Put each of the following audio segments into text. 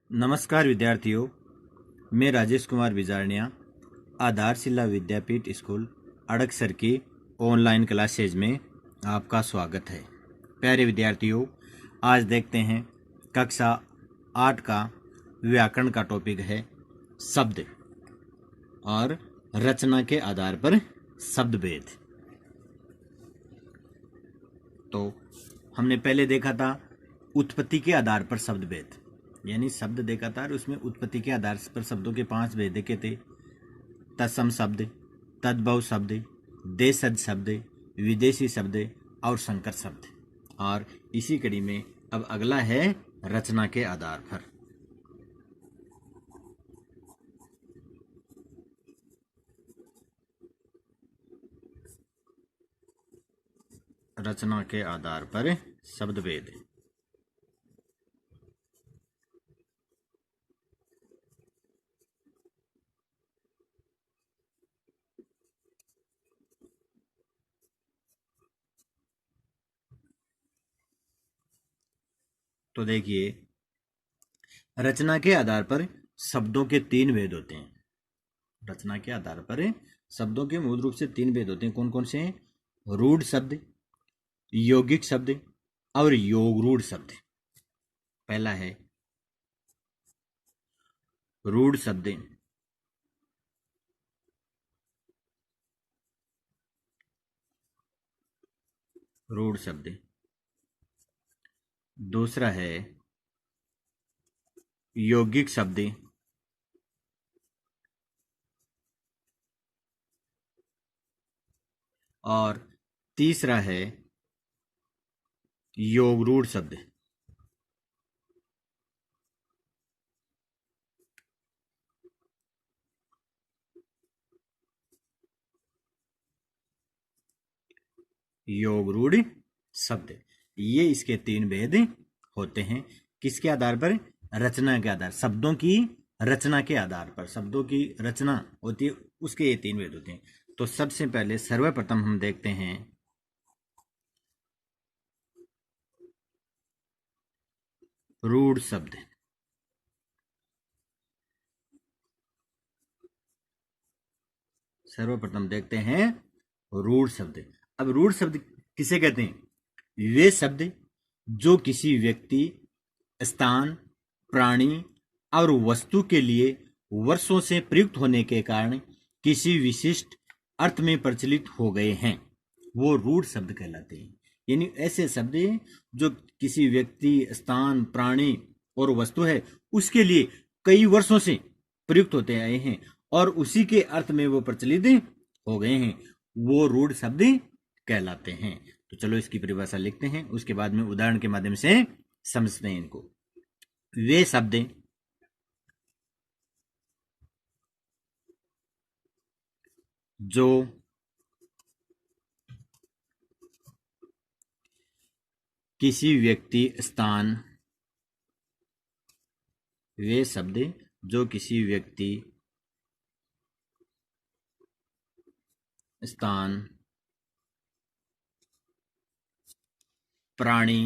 नमस्कार विद्यार्थियों, मैं राजेश कुमार बिजारनिया आधारशिला विद्यापीठ स्कूल अड़कसर की ऑनलाइन क्लासेज में आपका स्वागत है। प्यारे विद्यार्थियों, आज देखते हैं कक्षा 8 का व्याकरण का टॉपिक है शब्द और रचना के आधार पर शब्द भेद। तो हमने पहले देखा था उत्पत्ति के आधार पर शब्द भेद, यानी शब्द देखा था और उसमें उत्पत्ति के आधार पर शब्दों के 5 भेद देखे थे। तत्सम शब्द, तद्भव शब्द, देशज शब्द, विदेशी शब्द और संकर शब्द। और इसी कड़ी में अब अगला है रचना के आधार पर। रचना के आधार पर शब्द भेद। तो देखिए, रचना के आधार पर शब्दों के 3 भेद होते हैं। रचना के आधार पर शब्दों के मूल रूप से 3 भेद होते हैं। कौन कौन से हैं? रूढ़ शब्द, यौगिक शब्द और योगरूढ़ शब्द। पहला है रूढ़ शब्द। रूढ़ शब्द। दूसरा है यौगिक शब्द। और तीसरा है योगरूढ़ शब्द। योगरूढ़ शब्द, ये इसके 3 भेद होते हैं। किसके आधार पर? रचना के आधार, शब्दों की रचना के आधार पर। शब्दों की रचना होती है, उसके ये 3 भेद होते हैं। तो सबसे पहले सर्वप्रथम हम देखते हैं रूढ़ शब्द। सर्वप्रथम देखते हैं रूढ़ शब्द। अब रूढ़ शब्द किसे कहते हैं? वे शब्द जो किसी व्यक्ति, स्थान, प्राणी और वस्तु के लिए वर्षों से प्रयुक्त होने के कारण किसी विशिष्ट अर्थ में प्रचलित हो गए हैं, वो रूढ़ शब्द कहलाते हैं। यानी ऐसे शब्द जो किसी व्यक्ति, स्थान, प्राणी और वस्तु है उसके लिए कई वर्षों से प्रयुक्त होते आए हैं और उसी के अर्थ में वो प्रचलित हो गए हैं, वो रूढ़ शब्द कहलाते हैं। तो चलो इसकी परिभाषा लिखते हैं, उसके बाद में उदाहरण के माध्यम से समझते हैं इनको। वे शब्द जो किसी व्यक्ति, स्थान, वे शब्द जो किसी व्यक्ति, स्थान, प्राणी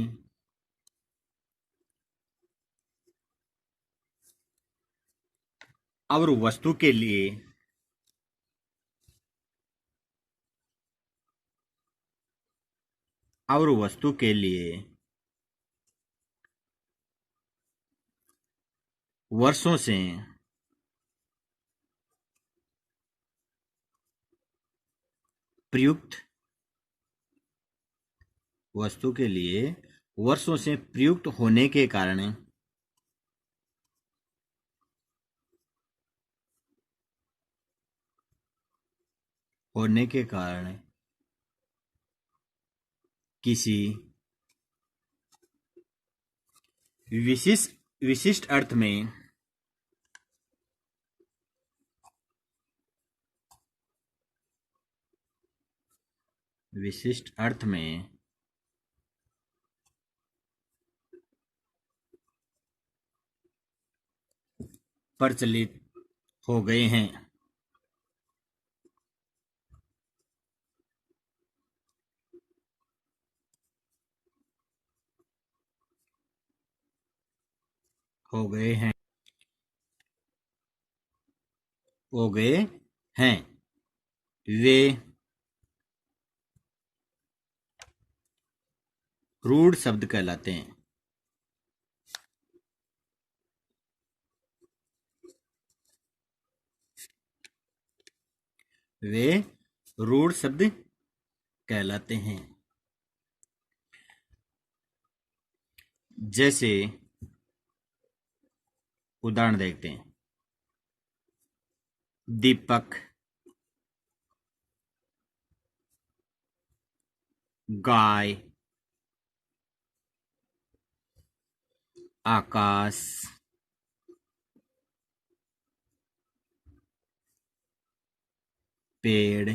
और वस्तु के लिए वर्षों से प्रयुक्त, वस्तु के लिए वर्षों से प्रयुक्त होने के कारण किसी विशिष्ट अर्थ में प्रचलित हो गए हैं। हो गए हैं, वे रूढ़ शब्द कहलाते हैं। वे रूढ़ शब्द कहलाते हैं। जैसे उदाहरण देखते हैं, दीपक, गाय, आकाश, पेड़,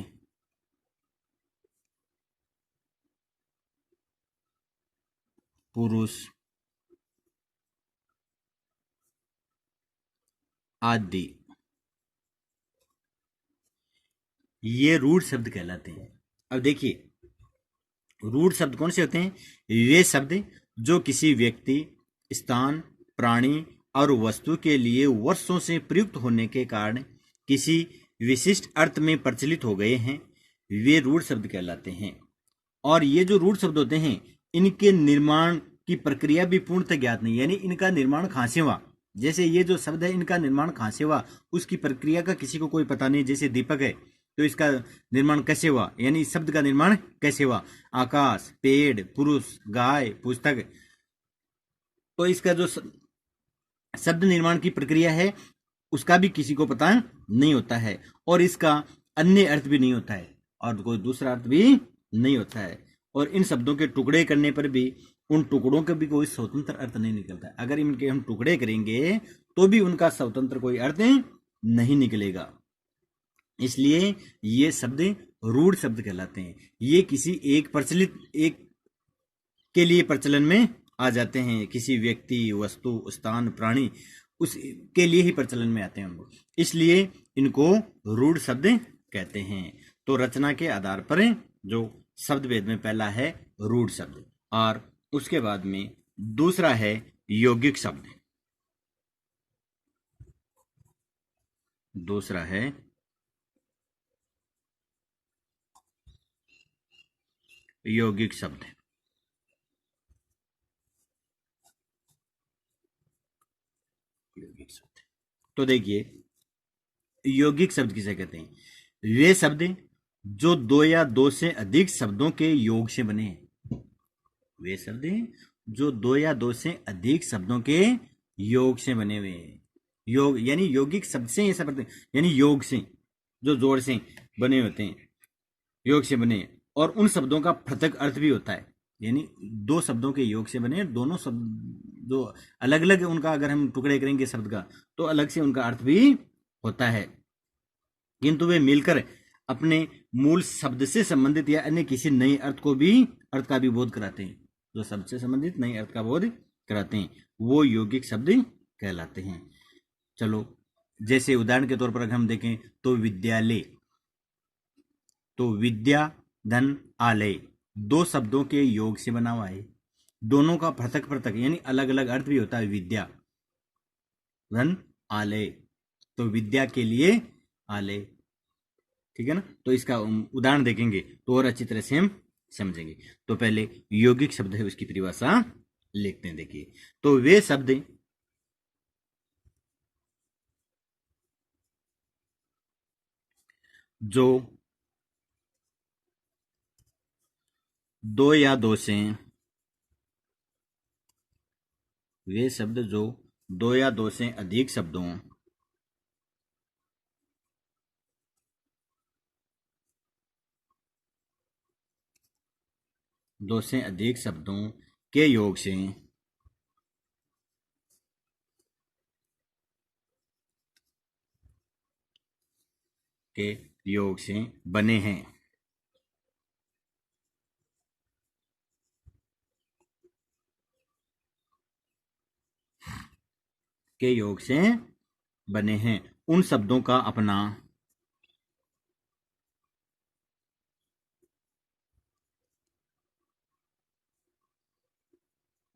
पुरुष आदि, ये रूढ़ शब्द कहलाते हैं। अब देखिए, रूढ़ शब्द कौन से होते हैं? वे शब्द जो किसी व्यक्ति, स्थान, प्राणी और वस्तु के लिए वर्षों से प्रयुक्त होने के कारण किसी विशिष्ट अर्थ में प्रचलित हो गए हैं, वे रूढ़ शब्द कहलाते हैं। और ये जो रूढ़ शब्द होते हैं, इनके निर्माण की प्रक्रिया भी पूर्णतः ज्ञात नहीं, यानी इनका निर्माण कहाँ से हुआ। जैसे ये जो शब्द है, इनका निर्माण कहाँ से हुआ, उसकी प्रक्रिया का किसी को कोई पता नहीं। जैसे दीपक है, तो इसका निर्माण कैसे हुआ, यानी इस शब्द का निर्माण कैसे हुआ। आकाश, पेड़, पुरुष, गाय, पुस्तक, तो इसका जो शब्द निर्माण की प्रक्रिया है, उसका भी किसी को पता नहीं होता है, और इसका अन्य अर्थ भी नहीं होता है, और कोई दूसरा अर्थ भी नहीं होता है। और इन शब्दों के टुकड़े करने पर भी उन टुकड़ों का भी कोई स्वतंत्र अर्थ नहीं निकलता है। अगर इनके हम टुकड़े करेंगे तो भी उनका स्वतंत्र कोई अर्थ नहीं निकलेगा। इसलिए ये शब्द रूढ़ शब्द कहलाते हैं। ये किसी एक के लिए प्रचलन में आ जाते हैं, किसी व्यक्ति, वस्तु, स्थान, प्राणी, उसके लिए ही प्रचलन में आते हैं हम, इसलिए इनको रूढ़ शब्द कहते हैं। तो रचना के आधार पर जो शब्द भेद में पहला है रूढ़ शब्द, और उसके बाद में दूसरा है यौगिक शब्द। दूसरा है यौगिक शब्द। यौगिक शब्द, तो देखिए, यौगिक शब्द किसे कहते हैं? वे शब्द जो दो या दो से अधिक शब्दों के योग से बने हैं। वे शब्द जो दो या दो से अधिक शब्दों के योग से बने हुए हैं। योग यानी यौगिक शब्द से ऐसा पढ़ते हैं, यानी योग से, जो जोड़ से बने होते हैं, योग से बने, और उन शब्दों का पृथक अर्थ भी होता है। यानी दो शब्दों के योग से बने, दोनों शब्द जो अलग अलग, उनका अगर हम टुकड़े करेंगे शब्द का, तो अलग से उनका अर्थ भी होता है, किंतु वे मिलकर अपने मूल शब्द से संबंधित या अन्य किसी नए अर्थ का भी बोध कराते हैं। जो शब्द से संबंधित नए अर्थ का बोध कराते हैं, वो यौगिक शब्द कहलाते हैं। चलो, जैसे उदाहरण के तौर पर अगर हम देखें तो विद्यालय, तो विद्या, धन, आलय, दो शब्दों के योग से बना हुआ है। दोनों का पृथक पृथक यानी अलग अलग अर्थ भी होता है। विद्या, धन, आलय, तो विद्या के लिए आलय, ठीक है ना। तो इसका उदाहरण देखेंगे तो और अच्छी तरह से हम समझेंगे। तो पहले यौगिक शब्द है, उसकी परिभाषा लिखते हैं। देखिए, तो वे शब्द जो दो या दो से, वे शब्द जो दो या दो से अधिक शब्दों दो से अधिक शब्दों के योग से बने हैं। के योग से बने हैं। उन शब्दों का अपना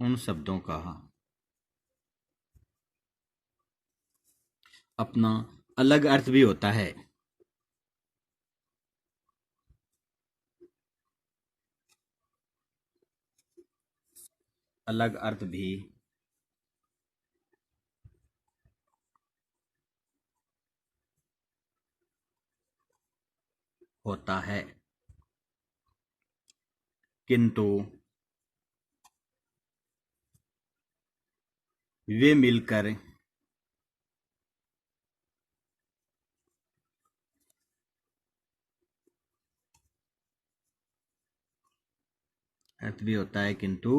उन शब्दों का अपना अलग अर्थ भी होता है। अलग अर्थ भी होता है, किंतु वे मिलकर अर्थ भी होता है, किंतु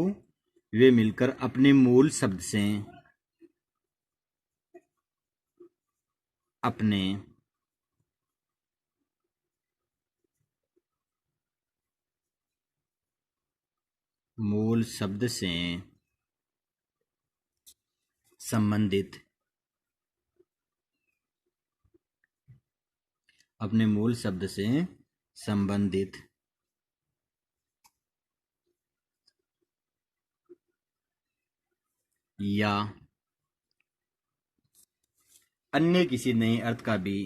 वे मिलकर अपने मूल शब्द से अपने मूल शब्द से संबंधित अपने मूल शब्द से संबंधित या अन्य किसी नए अर्थ का भी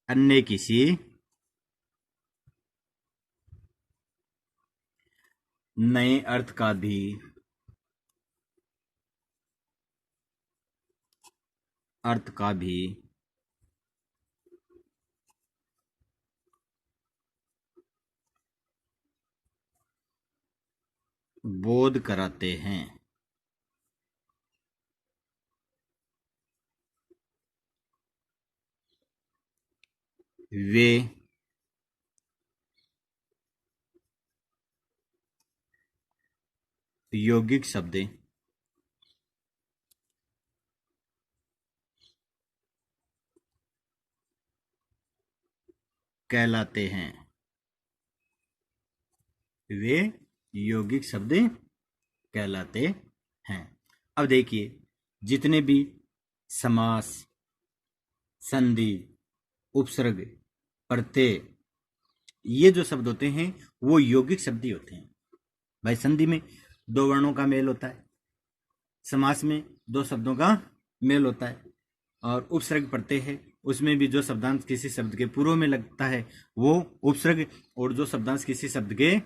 अन्य किसी नए अर्थ का भी बोध कराते हैं। वे यौगिक शब्द कहलाते हैं। वे यौगिक शब्द कहलाते हैं। अब देखिए, जितने भी समास, संधि, उपसर्ग, प्रत्यय, ये जो शब्द होते हैं वो यौगिक शब्द ही होते हैं। भाई, संधि में दो वर्णों का मेल होता है, समास में दो शब्दों का मेल होता है, और उपसर्ग प्रत्यय है, उसमें भी जो शब्दांश किसी शब्द के पूर्व में लगता है वो उपसर्ग, और जो शब्दांश किसी शब्द के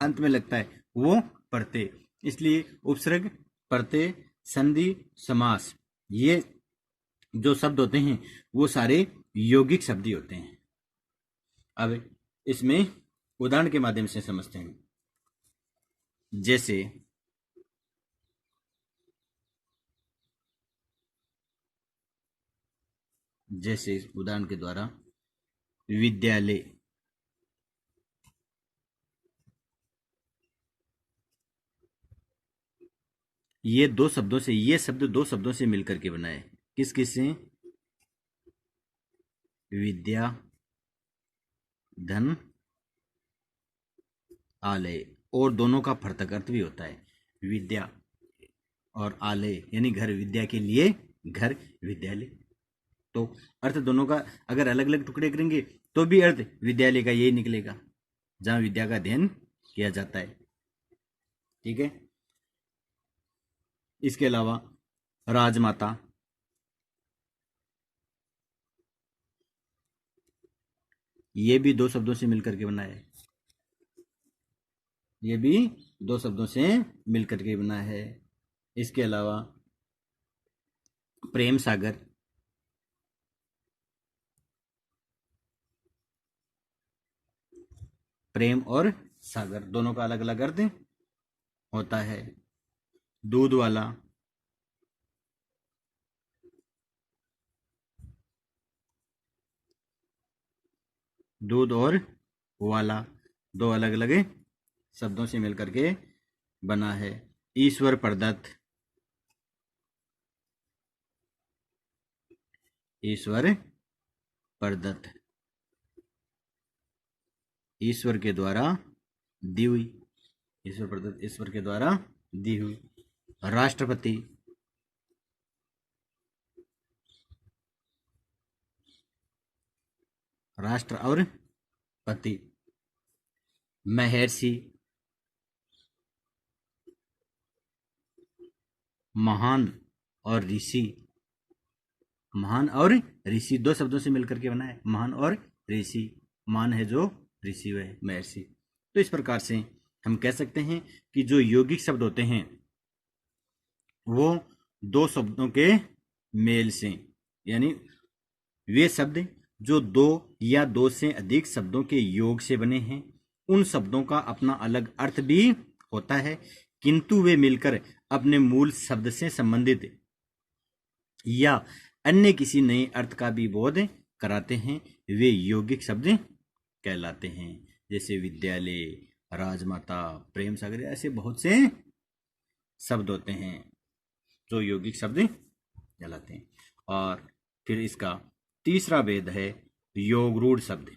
अंत में लगता है वो प्रत्यय। इसलिए उपसर्ग, प्रत्यय, संधि, समास, ये जो शब्द होते हैं वो सारे यौगिक शब्द ही होते हैं। अब इसमें उदाहरण के माध्यम से समझते हैं। जैसे इस उदाहरण के द्वारा विद्यालय, ये शब्द दो शब्दों से मिलकर के बना है। किस किस से? विद्या, धन, आलय, और दोनों का पृथक अर्थ भी होता है। विद्या और आलय यानी घर, विद्या के लिए घर, विद्यालय। तो अर्थ दोनों का अगर अलग अलग टुकड़े करेंगे तो भी अर्थ विद्यालय का यही निकलेगा, जहां विद्या का अध्ययन किया जाता है। ठीक है। इसके अलावा राजमाता, ये भी दो शब्दों से मिलकर के बना है। ये भी दो शब्दों से मिलकर के बना है। इसके अलावा प्रेम सागर, प्रेम और सागर दोनों का अलग अलग अर्थ होता है। दूध वाला, दूध और वाला दो अलग अलग शब्दों से मिलकर के बना है। ईश्वर प्रदत्त, ईश्वर प्रदत्त, ईश्वर के द्वारा दी हुई, ईश्वर प्रदत्त, ईश्वर के द्वारा दी हुई। राष्ट्रपति, राष्ट्र और पति। महर्षि, महान और ऋषि, महान और ऋषि दो शब्दों से मिलकर के बना है, महान और ऋषि। मान है जो ऋषि वह महर्षि। तो इस प्रकार से हम कह सकते हैं कि जो यौगिक शब्द होते हैं वो दो शब्दों के मेल से, यानी वे शब्द जो दो या दो से अधिक शब्दों के योग से बने हैं, उन शब्दों का अपना अलग अर्थ भी होता है, किंतु वे मिलकर अपने मूल शब्द से संबंधित या अन्य किसी नए अर्थ का भी बोध कराते हैं। वे यौगिक शब्द कहलाते हैं। जैसे विद्यालय, राजमाता, प्रेम सागर, ऐसे बहुत से शब्द होते हैं जो यौगिक शब्द कहलाते हैं। और फिर इसका तीसरा भेद है योगरूढ़ शब्द।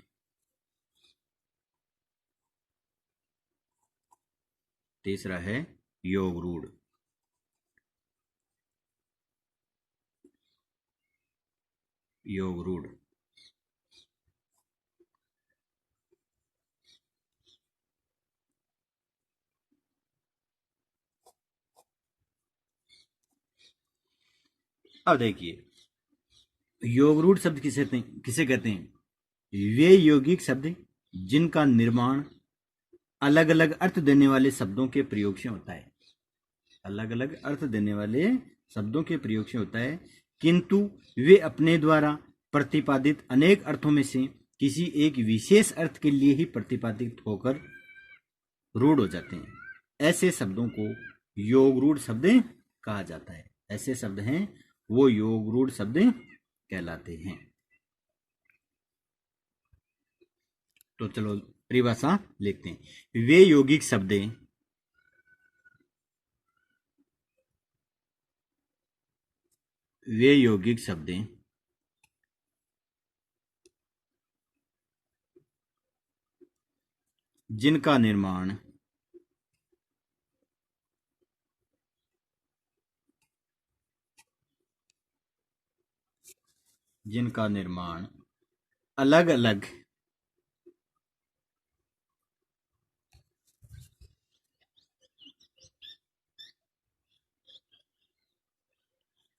तीसरा है योगरूढ़। योगरूढ़ अब देखिए, योगरूढ़ शब्द किसे कहते हैं? वे यौगिक शब्द जिनका निर्माण अलग अलग अर्थ देने वाले शब्दों के प्रयोग से होता है। अलग अलग अर्थ देने वाले शब्दों के प्रयोग से होता है, किंतु वे अपने द्वारा प्रतिपादित अनेक अर्थों में से किसी एक विशेष अर्थ के लिए ही प्रतिपादित होकर रूढ़ हो जाते हैं। ऐसे शब्दों को योगरूढ़ शब्द कहा जाता है। ऐसे शब्द हैं वो योगरूढ़ शब्द कहलाते हैं। तो चलो परिभाषा लिखते हैं। वे यौगिक शब्द वे यौगिक शब्द जिनका निर्माण अलग अलग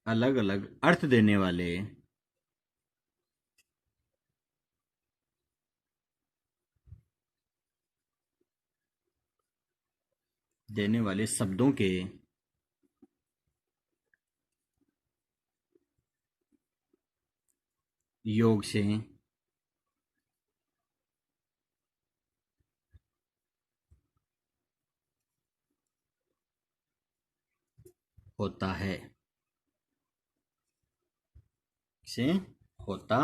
अलग अलग अर्थ देने वाले शब्दों के योग से होता है। से होता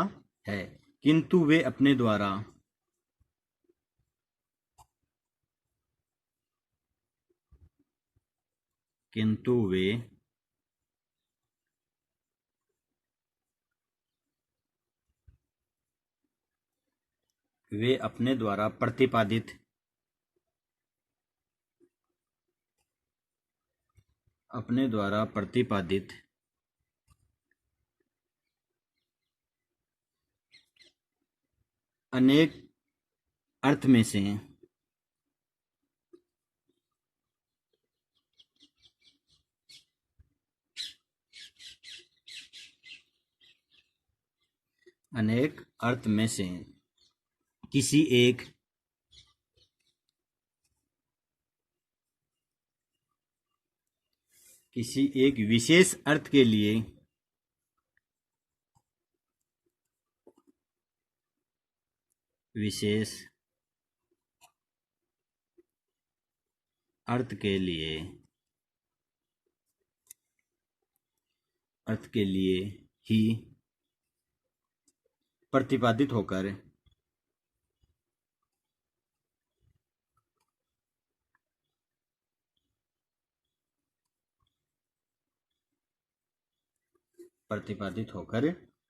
है, किंतु वे अपने द्वारा किंतु वे अपने द्वारा प्रतिपादित अनेक अर्थ में से किसी एक विशेष अर्थ के लिए ही प्रतिपादित होकर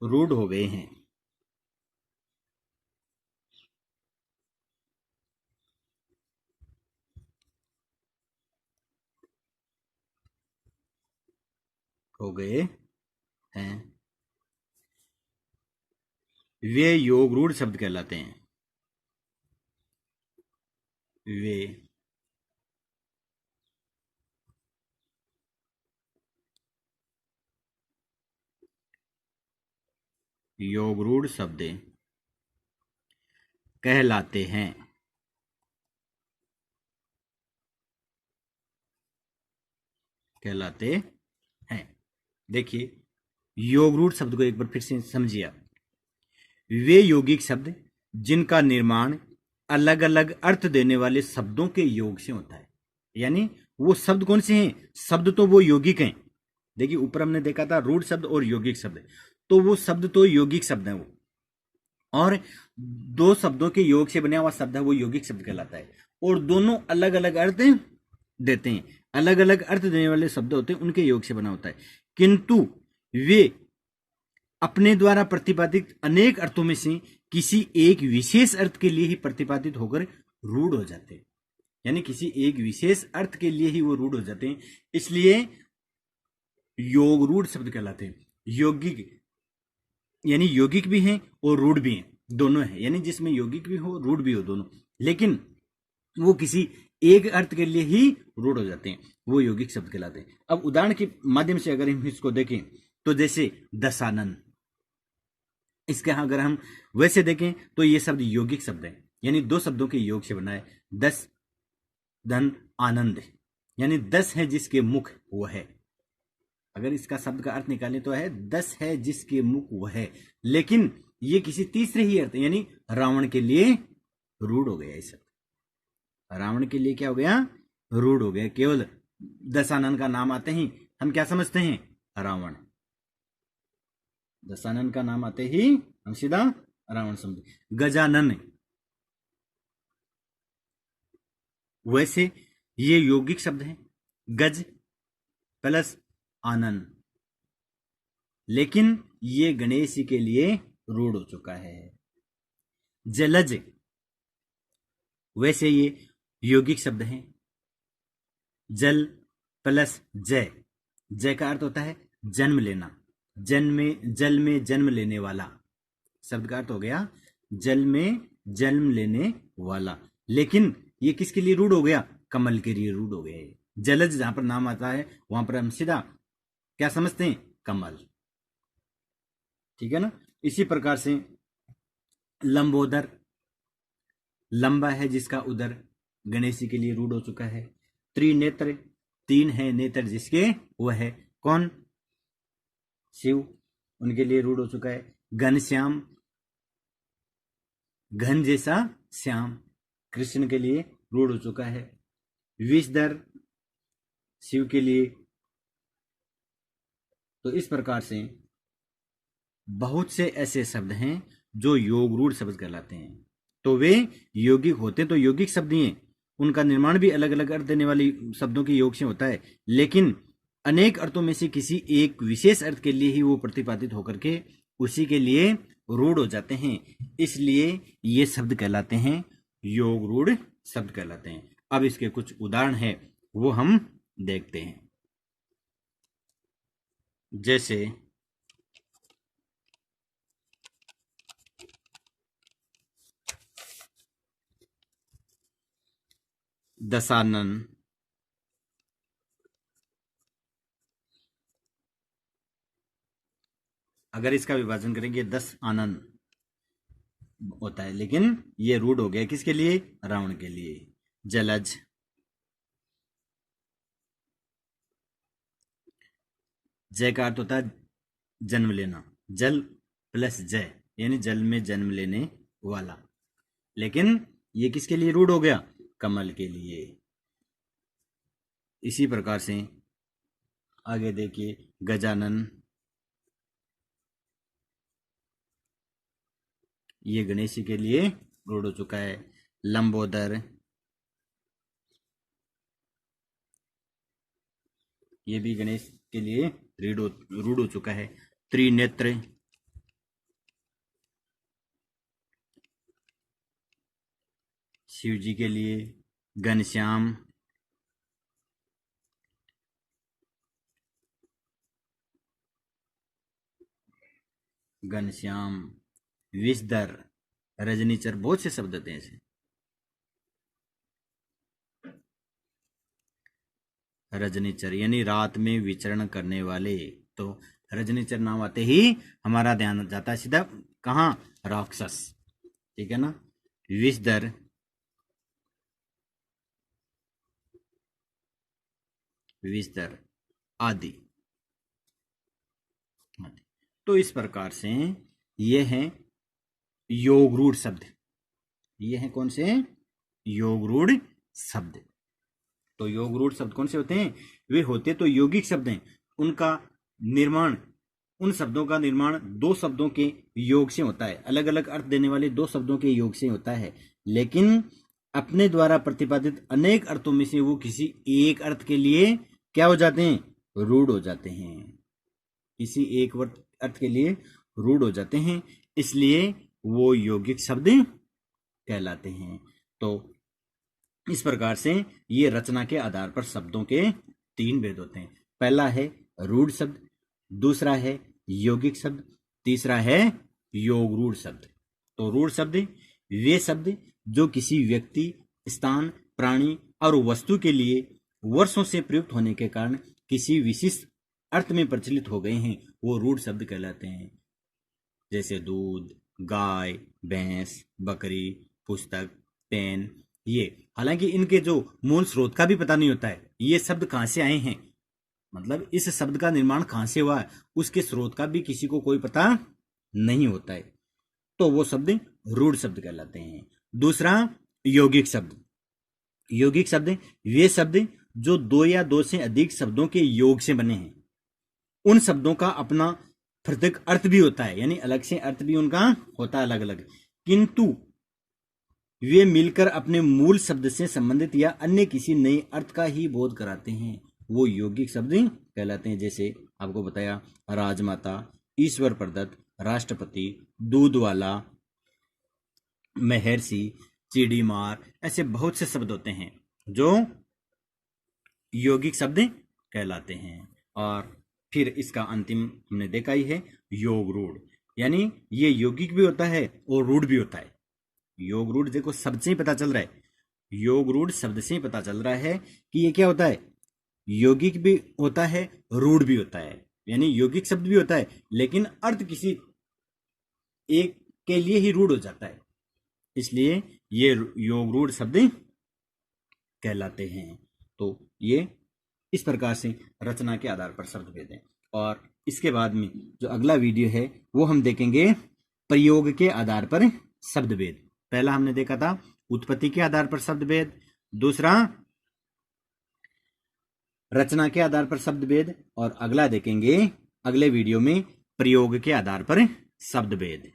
रूढ़ हो गए हैं। वे योगरूढ़ शब्द कहलाते हैं। वे योगरूढ़ शब्द कहलाते हैं। कहलाते हैं। देखिए, योगरूढ़ शब्द को एक बार फिर से समझिए आप। वे यौगिक शब्द जिनका निर्माण अलग अलग अर्थ देने वाले शब्दों के योग से होता है। यानी वो शब्द कौन से हैं? शब्द तो वो यौगिक हैं। देखिए, ऊपर हमने देखा था रूढ़ शब्द और यौगिक शब्द, तो वो शब्द तो यौगिक शब्द हैं वो, और दो शब्दों के योग से बना हुआ शब्द है वो यौगिक शब्द कहलाता है। और दोनों अलग अलग अर्थ देते हैं। अलग अलग अर्थ देने वाले शब्द होते हैं, उनके योग से बना होता है, किंतु वे अपने द्वारा प्रतिपादित अनेक अर्थों में से किसी एक विशेष अर्थ के लिए ही प्रतिपादित होकर रूढ़ हो जाते हैं। यानी किसी एक विशेष अर्थ के लिए ही वो रूढ़ हो जाते हैं, इसलिए योग रूढ़ शब्द कहलाते हैं। यौगिक यानी यौगिक भी हैं और रूढ़ भी हैं, दोनों हैं। यानी जिसमें यौगिक भी हो रूढ़ भी हो दोनों, लेकिन वो किसी एक अर्थ के लिए ही रूढ़ हो जाते हैं, वो यौगिक शब्द कहलाते हैं। अब उदाहरण के माध्यम से अगर हम इसको देखें तो जैसे दशानन, इसके अगर हम वैसे देखें तो ये शब्द यौगिक शब्द है, यानी दो शब्दों के योग से बना है। दस धन आनंद, यानी 10 है जिसके मुख वो है। अगर इसका शब्द का अर्थ निकालें तो है 10 है जिसके मुख वह है, लेकिन ये किसी तीसरे ही अर्थ, यानी रावण के लिए रूढ़ हो गया। इस रावण के लिए क्या हो गया? रूढ़ हो गया। केवल दशानन का नाम आते ही हम क्या समझते हैं? रावण। दशानन का नाम आते ही हम सीधा रावण समझते। गजानन, वैसे ये यौगिक शब्द है, गज प्लस आनंद, लेकिन ये गणेश जी के लिए रूढ़ हो चुका है। जलज, वैसे ये यौगिक शब्द है, जल प्लस जय। जय का अर्थ होता है जन्म लेना, जल में जन्म लेने वाला। शब्द का अर्थ हो गया जल में जन्म लेने वाला, लेकिन ये किसके लिए रूढ़ हो गया? कमल के लिए रूढ़ हो गया। जलज जहां पर नाम आता है वहां पर हम सीधा क्या समझते हैं? कमल। ठीक है ना? इसी प्रकार से लंबोदर, लंबा है जिसका उदर, गणेश जी के लिए रूढ़ हो चुका है। त्रिनेत्र, तीन है नेत्र जिसके वह है कौन? शिव, उनके लिए रूढ़ हो चुका है। घनश्याम, घन जैसा श्याम, कृष्ण के लिए रूढ़ हो चुका है। विषधर, शिव के लिए। तो इस प्रकार से बहुत से ऐसे शब्द हैं जो योग रूढ़ शब्द कहलाते हैं। तो वे यौगिक होते तो यौगिक शब्द ही हैं, उनका निर्माण भी अलग अलग अर्थ देने वाली शब्दों के योग से होता है, लेकिन अनेक अर्थों में से किसी एक विशेष अर्थ के लिए ही वो प्रतिपादित होकर के उसी के लिए रूढ़ हो जाते हैं, इसलिए ये शब्द कहलाते हैं योग रूढ़ शब्द कहलाते हैं। अब इसके कुछ उदाहरण है वो हम देखते हैं। जैसे दशानन, अगर इसका विभाजन करेंगे 10 आनंद होता है, लेकिन ये रूढ़ हो गया किसके लिए? रावण के लिए। जलज, जय का अर्थ होता है जन्म लेना, जल प्लस जय, यानी जल में जन्म लेने वाला, लेकिन ये किसके लिए रूढ़ हो गया? कमल के लिए। इसी प्रकार से आगे देखिए, गजानन, ये गणेश जी के लिए रूढ़ हो चुका है। लंबोदर, ये भी गणेश के लिए रूढ़ हो चुका है। त्रिनेत्र, शिव जी के लिए। घनश्याम, घनश्याम, विषधर, रजनीचर, बहुत से शब्द होते हैं ऐसे। रजनीचर यानी रात में विचरण करने वाले, तो रजनीचर नाम आते ही हमारा ध्यान जाता है सीधा कहाँ, राक्षस, ठीक है ना, विषधर, विषधर आदि। तो इस प्रकार से ये हैं योगरूढ़ शब्द, ये हैं कौन से, योगरूढ़ शब्द। तो योगरूढ़ शब्द कौन से होते हैं, वे होते तो यौगिक शब्द हैं। उनका निर्माण, उन शब्दों का निर्माण दो शब्दों के योग से होता है, अलग अलग अर्थ देने वाले दो शब्दों के योग से होता है, लेकिन अपने द्वारा प्रतिपादित अनेक अर्थों में से वो किसी एक अर्थ के लिए क्या हो जाते हैं, रूढ़ हो जाते हैं, किसी एक अर्थ के लिए रूढ़ हो जाते हैं, इसलिए वो यौगिक शब्द कहलाते हैं। तो इस प्रकार से ये रचना के आधार पर शब्दों के तीन भेद होते हैं। पहला है रूढ़ शब्द, दूसरा है यौगिक शब्द, तीसरा है योगरूढ़ शब्द। तो रूढ़ शब्द वे शब्द जो किसी व्यक्ति, स्थान, प्राणी और वस्तु के लिए वर्षों से प्रयुक्त होने के कारण किसी विशिष्ट अर्थ में प्रचलित हो गए हैं, वो रूढ़ शब्द कहलाते हैं। जैसे दूध, गाय, भैंस, बकरी, पुस्तक, पेन, ये हालांकि इनके जो मूल स्रोत का भी पता नहीं होता है, ये शब्द कहां से आए हैं, मतलब इस शब्द का निर्माण कहां से हुआ है, उसके स्रोत का भी किसी को कोई पता नहीं होता है, तो वो शब्द रूढ़ शब्द कहलाते हैं। दूसरा यौगिक शब्द, यौगिक शब्द वे शब्द जो दो या दो से अधिक शब्दों के योग से बने हैं। उन शब्दों का अपना पृथक अर्थ भी होता है, यानी अलग से अर्थ भी उनका होता है अलग अलग, किंतु वे मिलकर अपने मूल शब्द से संबंधित या अन्य किसी नए अर्थ का ही बोध कराते हैं, वो यौगिक शब्द कहलाते हैं। जैसे आपको बताया राजमाता, ईश्वर प्रदत्त, राष्ट्रपति, दूध वाला, महर्षि, चिड़ी मार, ऐसे बहुत से शब्द होते हैं जो यौगिक शब्द कहलाते हैं। और फिर इसका अंतिम हमने देखा ही है योगरूढ़, यानी ये यौगिक भी होता है और रूढ़ भी होता है। योगरूढ़ देखो शब्द से ही पता चल रहा है, योगरूढ़ शब्द से ही पता चल रहा है कि ये क्या होता है, यौगिक भी होता है, रूढ़ भी होता है, यानी यौगिक शब्द भी होता है लेकिन अर्थ किसी एक के लिए ही रूढ़ हो जाता है, इसलिए ये योगरूढ़ शब्द कहलाते हैं। तो ये इस प्रकार से रचना के आधार पर शब्द भेद हैं। और इसके बाद में जो अगला वीडियो है वो हम देखेंगे प्रयोग के आधार पर शब्द भेद। पहला हमने देखा था उत्पत्ति के आधार पर शब्द भेद, दूसरा रचना के आधार पर शब्द भेद, और अगला देखेंगे अगले वीडियो में प्रयोग के आधार पर शब्द भेद।